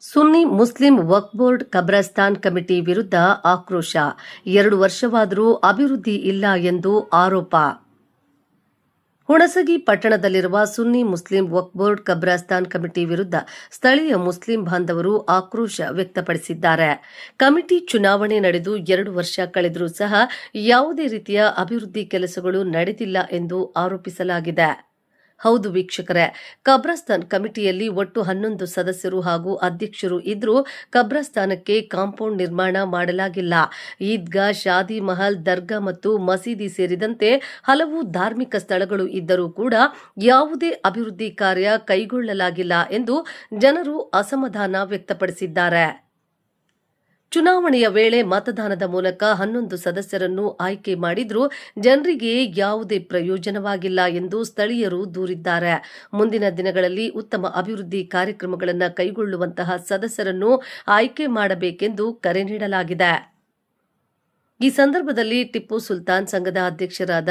ಸುನ್ನಿ Muslim ವಕ್ಫ್ board ಕಬ್ರಸ್ತಾನ್ committee ವಿರುದ್ಧ ಆಕ್ರೋಶ. 2 ವರ್ಷವಾದರೂ ಅಭಿವೃದ್ಧಿ ಇಲ್ಲ ಎಂದು ಆರೋಪ. ಹುಣಸಗಿ ಪಟ್ಟಣದಲ್ಲಿರುವ ಸುನ್ನಿ ಮುಸ್ಲಿಂ ವಕ್ಫ್ ಬೋರ್ಡ್ ಕಬ್ರಸ್ತಾನ್ ಕಮಿಟಿ ವಿರುದ್ಧ ಸ್ಥಳೀಯ ಮುಸ್ಲಿಂ ಬಾಂಧವರು ಆಕ್ರೋಶ ವ್ಯಕ್ತಪಡಿಸಿದ್ದಾರೆ. ಕಮಿಟಿ ಚುನಾವಣೆ ನಡೆದು 2 ವರ್ಷ ಕಳೆದರೂ ಸಹ ಯಾವುದೇ ರೀತಿಯ ಅಭಿವೃದ್ಧಿ ಕೆಲಸಗಳು ನಡೆದಿಲ್ಲ ಎಂದು ಆರೋಪಿಸಲಾಗಿದೆ. ಹೌದು ವೀಕ್ಷಕರೇ, ಕಬ್ರಸ್ತಾನ್ ಕಮಿಟಿಯಲ್ಲಿ ಒಟ್ಟು 11 ಸದಸ್ಯರು ಹಾಗೂ ಅಧ್ಯಕ್ಷರು ಇದ್ರೂ ಕಬ್ರಸ್ತಾನಕ್ಕೆ ಕಾಂಪೌಂಡ್ ನಿರ್ಮಾಣ ಮಾಡಲಾಗಿಲ್ಲ. ಈದ್ಗಾ, ಶಾದಿ ಮಹಲ್, ದರ್ಗಾ ಮತ್ತು ಮಸೀದಿ ಸೇರಿದಂತೆ ಹಲವು ಧಾರ್ಮಿಕ ಸ್ಥಳಗಳು ಇದ್ದರೂ ಕೂಡ ಯಾವುದೇ ಅಭಿವೃದ್ಧಿ ಕಾರ್ಯ ಕೈಗೊಳ್ಳಲಾಗಿಲ್ಲ ಎಂದು ಜನರು ಅಸಮಾಧಾನ ವ್ಯಕ್ತಪಡಿಸಿದ್ದಾರೆ. ಚುನಾವಣೆಯ ವೇಳೆ ಮತದಾನದ ಮೂಲಕ 11 ಸದಸ್ಯರನ್ನು ಆಯ್ಕೆ ಮಾಡಿದ್ರೂ ಜನರಿಗೆ ಯಾವುದೇ ಪ್ರಯೋಜನವಾಗಿಲ್ಲ ಎಂದು ಸ್ಥಳೀಯರು ದೂರಿದ್ದಾರೆ. ಮುಂದಿನ ದಿನಗಳಲ್ಲಿ ಉತ್ತಮ ಅಭಿವೃದ್ಧಿ ಕಾರ್ಯಕ್ರಮಗಳನ್ನು ಕೈಗೊಳ್ಳುವಂತಹ ಸದಸ್ಯರನ್ನು ಆಯ್ಕೆ ಮಾಡಬೇಕೆಂದು ಕರೆ ನೀಡಲಾಗಿದೆ. ಈ ಸಂದರ್ಭದಲ್ಲಿ ಟಿಪ್ಪು ಸುಲ್ತಾನ್ ಸಂಘದ ಅಧ್ಯಕ್ಷರಾದ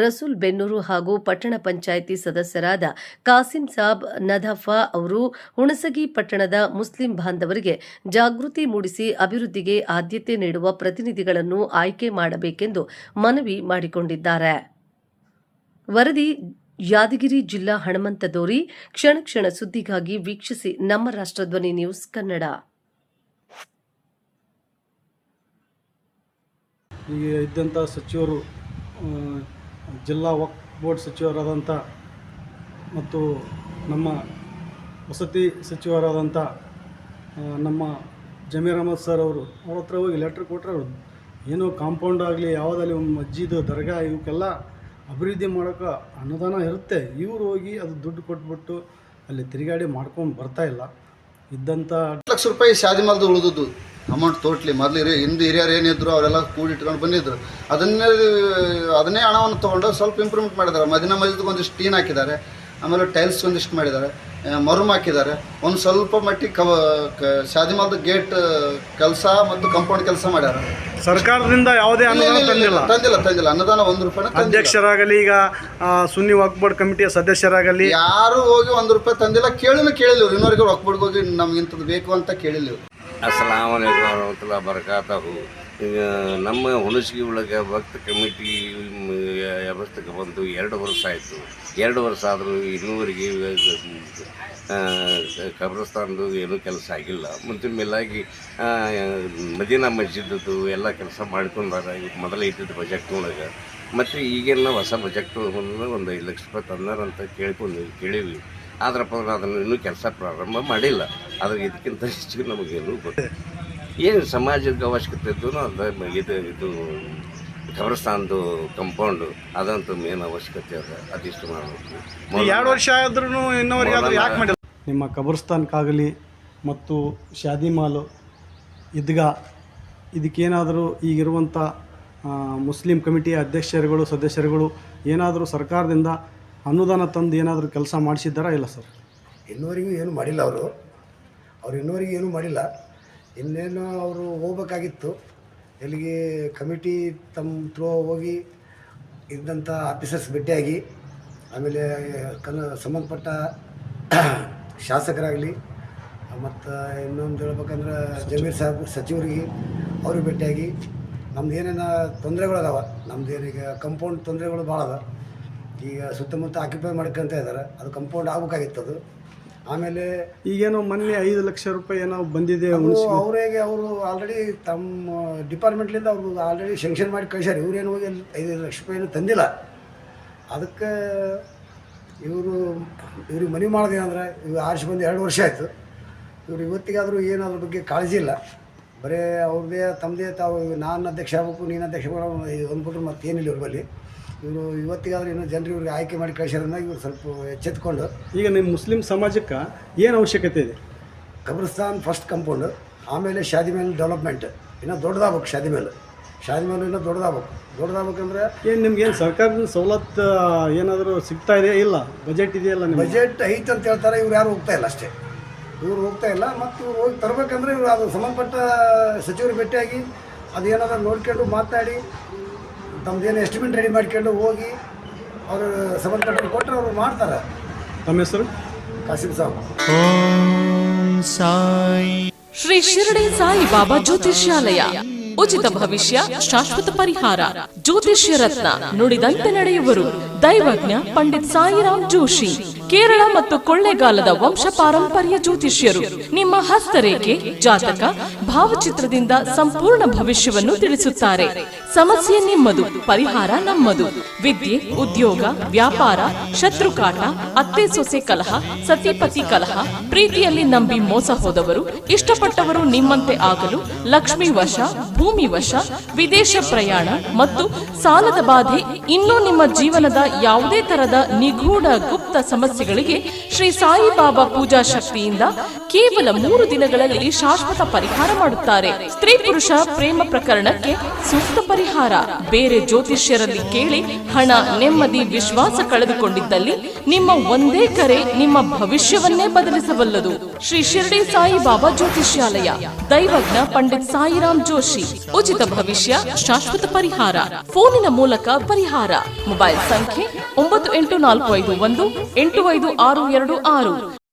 ರಸೂಲ್ ಬೆನ್ನೂರು ಹಾಗೂ ಪಟ್ಟಣ ಪಂಚಾಯಿತಿ ಸದಸ್ಯರಾದ ಕಾಸಿಂ ಸಾಬ್ ನದಫಾ ಅವರು ಹುಣಸಗಿ ಪಟ್ಟಣದ ಮುಸ್ಲಿಂ ಬಾಂಧವರಿಗೆ ಜಾಗೃತಿ ಮೂಡಿಸಿ ಅಭಿವೃದ್ಧಿಗೆ ಆದ್ಯತೆ ನೀಡುವ ಪ್ರತಿನಿಧಿಗಳನ್ನು ಆಯ್ಕೆ ಮಾಡಬೇಕೆಂದು ಮನವಿ ಮಾಡಿಕೊಂಡಿದ್ದಾರೆ. ವರದಿ ಯಾದಗಿರಿ ಜಿಲ್ಲಾ ಹನುಮಂತದೋರಿ. ಕ್ಷಣ ಕ್ಷಣ ಸುದ್ದಿಗಾಗಿ ವೀಕ್ಷಿಸಿ ನಮ್ಮ ರಾಷ್ಟ್ರಧ್ವನಿ ನ್ಯೂಸ್ ಕನ್ನಡ. ಈಗ ಇದ್ದಂಥ ಸಚಿವರು ಜಿಲ್ಲಾ ವಕ್ಫ್ ಬೋರ್ಡ್ ಸಚಿವರಾದಂಥ ಮತ್ತು ನಮ್ಮ ವಸತಿ ಸಚಿವರಾದಂಥ ನಮ್ಮ ಜಮೀರ್ ಅಹಮದ್ ಸರ್ ಅವ್ರ ಹತ್ರ ಹೋಗಿ ಲೆಟ್ರ್ ಕೊಟ್ಟರೆ ಅವರು ಏನೋ ಕಾಂಪೌಂಡ್ ಆಗಲಿ ಯಾವುದಲ್ಲಿ ಮಸ್ಜಿದ್ ದರ್ಗಾ ಇವಕ್ಕೆಲ್ಲ ಅಭಿವೃದ್ಧಿ ಮಾಡೋಕ್ಕೆ ಅನುದಾನ ಇರುತ್ತೆ. ಇವರು ಹೋಗಿ ಅದು ದುಡ್ಡು ಕೊಟ್ಬಿಟ್ಟು ಅಲ್ಲಿ ತಿರುಗಾಡಿ ಮಾಡ್ಕೊಂಡು ಬರ್ತಾಯಿಲ್ಲ. ಇದ್ದಂಥ ಲಕ್ಷ ರೂಪಾಯಿ ಶಾದಿ ಮಾಲ್ದು ಉಳಿದದ್ದು ಅಮೌಂಟ್ ಟೋಟ್ಲಿ ಮೊದಲು ಹಿಂದೆ ಹಿರಿಯರು ಏನಿದ್ರು ಅವರೆಲ್ಲ ಕೂಡಿಟ್ಕೊಂಡು ಬಂದಿದ್ದರು. ಅದನ್ನೇ ಹಣವನ್ನು ತೊಗೊಂಡು ಸ್ವಲ್ಪ ಇಂಪ್ರೂವ್ಮೆಂಟ್ ಮಾಡಿದ್ದಾರೆ. ಮದಿನಾ ಮಸ್ಜಿದ್ಗೆ ಒಂದಿಷ್ಟು ಟೀನ್ ಹಾಕಿದ್ದಾರೆ, ಆಮೇಲೆ ಟೈಲ್ಸ್ ಒಂದಿಷ್ಟು ಮಾಡಿದ್ದಾರೆ, ಮರುಮ್ ಹಾಕಿದ್ದಾರೆ. ಒಂದು ಸ್ವಲ್ಪ ಮಟ್ಟಿಗೆ ಶಾದಿ ಮಾಲ್ದು ಗೇಟ್ ಕೆಲಸ ಮತ್ತು ಕಂಪೌಂಡ್ ಕೆಲಸ ಮಾಡ್ಯಾರ. ಸರ್ಕಾರದಿಂದ ಯಾವುದೇ ಅನುದಾನ ತಂದಿಲ್ಲ ಅನುದಾನ 1 ರೂಪಾಯಿ. ಅಧ್ಯಕ್ಷರಾಗಲಿ ಈಗ ಸುನ್ನಿ ವಕ್ಫ್ ಬೋರ್ಡ್ ಕಮಿಟಿಯ ಸದಸ್ಯರಾಗಲಿ ಯಾರು ಹೋಗಿ 1 ರೂಪಾಯಿ ತಂದಿಲ್ಲ. ಕೇಳಿಲ್ಲ ಇನ್ನೂರಿಗೆ ವಕ್ಫ್ ಬೋರ್ಡ್ಗೆ ಹೋಗಿ ನಮ್ಗೆ ಇಂಥದ್ದು ಬೇಕು ಅಂತ ಕೇಳಿಲ್ಲ. ಅಸ್ಸಲಾಮು ಅಲೈಕುಂ ವರಹಮತುಲ್ಲಾಹಿ ವಬರಕಾತುಹು. ಈಗ ನಮ್ಮ ಹುಣಸಗಿ ಒಳಗೆ ವಕ್ಫ್ ಕಮಿಟಿ ವ್ಯವಸ್ಥೆಗೆ ಬಂದು 2 ವರ್ಷ ಆಯಿತು. 2 ವರ್ಷ ಆದರೂ ಇನ್ನೂವರೆಗೆ ಕಬ್ರಸ್ತಾನದ್ದು ಏನೂ ಕೆಲಸ ಆಗಿಲ್ಲ. ಮುಂಚಿನ ಮೇಲಾಗಿ ಮದೀನಾ ಮಸ್ಜಿದ್ದು ಎಲ್ಲ ಕೆಲಸ ಮಾಡ್ಕೊಂಡಾರ ಮೊದಲೇ ಇದ್ದಿದ್ದು ಬಜೆಟ್ನೊಳಗೆ. ಮತ್ತು ಈಗೇನು ಹೊಸ ಬಜೆಟ್ ಒಂದು 5 ಲಕ್ಷ ರೂಪಾಯಿ ತಂದಾರಂತ ಕೇಳೀವಿ. ಆದ್ರಪ್ಪ ಅದನ್ನು ಇನ್ನೂ ಕೆಲಸ ಪ್ರಾರಂಭ ಮಾಡಿಲ್ಲ. ಆದರೆ ಇದಕ್ಕಿಂತ ಹೆಚ್ಚಿಗೆ ನಮಗೇನು ಗೊತ್ತು. ಏನು ಸಮಾಜಕ್ಕೆ ಅವಶ್ಯಕತೆ ಇದ್ದು ಇದು ಕಬ್ರಸ್ತಾನದ್ದು ಕಂಪೌಂಡು ಅದಂತೂ ಮೇನ್ ಅವಶ್ಯಕತೆ ಅದ. ಅದಿಷ್ಟು ಮಾಡಬೇಕು. 2 ವರ್ಷ ಆದ್ರೂ ಇನ್ನೂವರೆಗೆ ಯಾಕೆ ಮಾಡಿಲ್ಲ? ನಿಮ್ಮ ಕಬ್ರಸ್ತಾನ್ಕಾಗಲಿ ಮತ್ತು ಶಾದಿ ಮಾಲು, ಈದ್ಗಾ ಇದಕ್ಕೇನಾದರೂ ಈಗಿರುವಂಥ ಮುಸ್ಲಿಂ ಕಮಿಟಿಯ ಅಧ್ಯಕ್ಷರುಗಳು ಸದಸ್ಯರುಗಳು ಏನಾದರೂ ಸರ್ಕಾರದಿಂದ ಅನುದಾನ ತಂದು ಏನಾದರೂ ಕೆಲಸ ಮಾಡಿಸಿದ್ದಾರಾ? ಇಲ್ಲ ಸರ್, ಇನ್ನೂವರೆಗೂ ಏನೂ ಮಾಡಿಲ್ಲ. ಅವರು ಇನ್ನೂವರೆಗೂ ಏನೂ ಮಾಡಿಲ್ಲ. ಇನ್ನೇನು ಅವರು ಹೋಗ್ಬೇಕಾಗಿತ್ತು ಎಲ್ಲಿಗೆ ಕಮಿಟಿ ತಮ್ಮ ಥ್ರೂ ಹೋಗಿ ಇದ್ದಂಥ ಆಫೀಸರ್ಸ್ ಭೇಟಿಯಾಗಿ, ಆಮೇಲೆ ಸಂಬಂಧಪಟ್ಟ ಶಾಸಕರಾಗಲಿ ಮತ್ತು ಇನ್ನೊಂದು ಹೇಳ್ಬೇಕಂದ್ರೆ ಜಮೀರ್ ಸಾಹೇಬ್ ಸಚಿವರಿಗೆ ಅವ್ರಿಗೆ ಭೇಟಿಯಾಗಿ ನಮ್ದು ಏನೇನು ತೊಂದರೆಗಳದಾವ, ನಮ್ದು ಏನೀಗ ಕಂಪೌಂಡ್ ತೊಂದರೆಗಳು ಭಾಳ ಅದ. ಈಗ ಸುತ್ತಮುತ್ತ ಆಕ್ಯುಪೈ ಮಾಡ್ಕೊಂತ ಇದ್ದಾರೆ. ಅದು ಕಂಪೌಂಡ್ ಆಗಬೇಕಾಗಿತ್ತು. ಅದು ಆಮೇಲೆ ಈಗೇನೋ ಮೊನ್ನೆ 5 ಲಕ್ಷ ರೂಪಾಯಿ ಏನೋ ಬಂದಿದೆ. ಅವರು ಆಲ್ರೆಡಿ ತಮ್ಮ ಡಿಪಾರ್ಟ್ಮೆಂಟ್ಲಿಂದ ಅವ್ರು ಆಲ್ರೆಡಿ ಶಂಕ್ಷನ್ ಮಾಡಿ ಕಳಿಸ್ಯಾರ. ಇವ್ರೇನು ಹೋಗಿ 5 ಲಕ್ಷ ರೂಪಾಯಿನೂ ತಂದಿಲ್ಲ. ಅದಕ್ಕೆ ಇವ್ರಿಗೆ ಮನವಿ ಮಾಡೋದೇನಂದ್ರೆ, ಇವು ಆರಿಸಿ ಬಂದು 2 ವರ್ಷ ಆಯಿತು. ಇವರು ಇವತ್ತಿಗಾದರೂ ಏನು ಅದ್ರ ಬಗ್ಗೆ ಕಾಳಜಿ ಇಲ್ಲ. ಬರೀ ಅವ್ರದ್ದೇ ತಮ್ಮದೇ ತಾವು ನಾನು ಅಧ್ಯಕ್ಷ ಆಗಬೇಕು, ನೀನು ಅಧ್ಯಕ್ಷ ಅಂದ್ಬಿಟ್ರು ಮತ್ತೇನಿಲ್ಲ ಇವ್ರ ಬಳಿ. ಇವರು ಇವತ್ತಿಗಾದ್ರೂ ಇನ್ನೂ ಜನರು ಇವ್ರಿಗೆ ಆಯ್ಕೆ ಮಾಡಿ ಕಳಿಸೋದ್ರಿಂದ ಇವರು ಸ್ವಲ್ಪ ಎಚ್ಚೆತ್ಕೊಂಡು. ಈಗ ನಿಮ್ಮ ಮುಸ್ಲಿಂ ಸಮಾಜಕ್ಕೆ ಏನು ಅವಶ್ಯಕತೆ ಇದೆ? ಕಬ್ರಸ್ತಾನ್ ಫಸ್ಟ್ ಕಂಪೌಂಡು, ಆಮೇಲೆ ಶಾದಿ ಮೇಲೆ ಡೆವಲಪ್ಮೆಂಟ್ ಇನ್ನೂ ದೊಡ್ಡದಾಗಬೇಕು. ಶಾದಿ ಮೇಲೆ ಇನ್ನೂ ದೊಡ್ಡದಾಗಬೇಕಂದ್ರೆ ಏನು ನಿಮ್ಗೇನು ಸರ್ಕಾರದ ಸವಲತ್ತು ಏನಾದರೂ ಸಿಗ್ತಾ ಇದೆಯಾ? ಇಲ್ಲ, ಬಜೆಟ್ ಇದೆಯಲ್ಲ? ಬಜೆಟ್ ಐತೆ ಅಂತ ಹೇಳ್ತಾರೆ. ಇವ್ರು ಯಾರು ಹೋಗ್ತಾ ಇಲ್ಲ ಅಷ್ಟೇ. ಇವ್ರು ಹೋಗ್ತಾ ಇಲ್ಲ. ಮತ್ತು ಇವ್ರು ಹೋಗಿ ತರಬೇಕಂದ್ರೆ ಇವರು ಅದು ಸಂಬಂಧಪಟ್ಟ ಸಚಿವರು ಭೇಟಿಯಾಗಿ ಅದೇನಾದ್ರು ನೋಡ್ಕೊಂಡು ಮಾತಾಡಿ ತಮ್ಮದೇನು ಎಸ್ಟಿಮೇಟ್ ರೆಡಿ ಮಾಡ್ಕೊಂಡು ಹೋಗಿ ಅವರು ಸಂಬಂಧಪಟ್ಟರು ಕೊಟ್ಟರೆ ಅವರು ಮಾಡ್ತಾರೆ. ತಮ್ಮ ಹೆಸರು? ಕಾಸಿಂ ಸಾಬ್. ಸಾಯಿ. ಶ್ರೀ ಶಿರಡಿ ಸಾಯಿ ಬಾಬಾ ಜ್ಯೋತಿಷ್ಯಾಲಯ. ಉಚಿತ ಭವಿಷ್ಯ, ಶಾಶ್ವತ ಪರಿಹಾರ. ಜ್ಯೋತಿಷ್ಯ ರತ್ನ, ನುಡಿದಂತೆ ನಡೆಯುವರು. ದೈವಜ್ಞ ಪಂಡಿತ್ ಸಾಯಿರಾಮ್ ಜೋಶಿ. ಕೇರಳ ಮತ್ತು ಕೊಳ್ಳೇಗಾಲದ ವಂಶ ಪಾರಂಪರ್ಯ ಜ್ಯೋತಿಷ್ಯರು. ನಿಮ್ಮ ಹಸ್ತರೇಖೆ, ಜಾತಕ, ಭಾವಚಿತ್ರದಿಂದ ಸಂಪೂರ್ಣ ಭವಿಷ್ಯವನ್ನು ತಿಳಿಸುತ್ತಾರೆ. ಸಮಸ್ಯೆ ನಿಮ್ಮದು, ಪರಿಹಾರ ನಮ್ಮದು. ವಿದ್ಯೆ, ಉದ್ಯೋಗ, ವ್ಯಾಪಾರ, ಶತ್ರುಕಾಟ, ಅತ್ತೆ ಸೊಸೆ ಕಲಹ, ಸತಿಪತಿ ಕಲಹ, ಪ್ರೀತಿಯಲ್ಲಿ ನಂಬಿ ಮೋಸ ಹೋದವರು, ಇಷ್ಟಪಟ್ಟವರು ನಿಮ್ಮಂತೆ ಆಗಲು, ಲಕ್ಷ್ಮೀ ವಶ, ಭೂಮಿ ವಶ, ವಿದೇಶ ಪ್ರಯಾಣ ಮತ್ತು ಸಾಲದ ಬಾಧೆ, ಇನ್ನೂ ನಿಮ್ಮ ಜೀವನದ ಯಾವುದೇ ತರದ ನಿಗೂಢ ಗುಪ್ತ ಸಮಸ್ಯೆಗಳಿಗೆ ಶ್ರೀ ಸಾಯಿಬಾಬಾ ಪೂಜಾ ಶಕ್ತಿಯಿಂದ ಕೇವಲ 3 ದಿನಗಳಲ್ಲಿ ಶಾಶ್ವತ ಪರಿಹಾರ ಮಾಡುತ್ತಾರೆ. ಸ್ತ್ರೀ ಪುರುಷ ಪ್ರೇಮ ಪ್ರಕರಣಕ್ಕೆ ಸೂಕ್ತ ಪರಿಹಾರ. ಬೇರೆ ಜ್ಯೋತಿಷ್ಯರಲ್ಲಿ ಕೇಳಿ ಹಣ, ನೆಮ್ಮದಿ, ವಿಶ್ವಾಸ ಕಳೆದುಕೊಂಡಿದ್ದಲ್ಲಿ ನಿಮ್ಮ ಒಂದೇ ಕರೆ ನಿಮ್ಮ ಭವಿಷ್ಯವನ್ನೇ ಬದಲಿಸಬಲ್ಲದು. ಶ್ರೀ ಶಿರಡಿ ಸಾಯಿಬಾಬಾ ಜ್ಯೋತಿಷ್ಯಾಲಯ. ದೈವಜ್ಞ ಪಂಡಿತ್ ಸಾಯಿರಾಮ್ ಜೋಶಿ. ಉಚಿತ ಭವಿಷ್ಯ, ಶಾಶ್ವತ ಪರಿಹಾರ. ಫೋನಿನ ಮೂಲಕ ಪರಿಹಾರ. ಮೊಬೈಲ್ ಸಂಖ್ಯೆ 9845185626.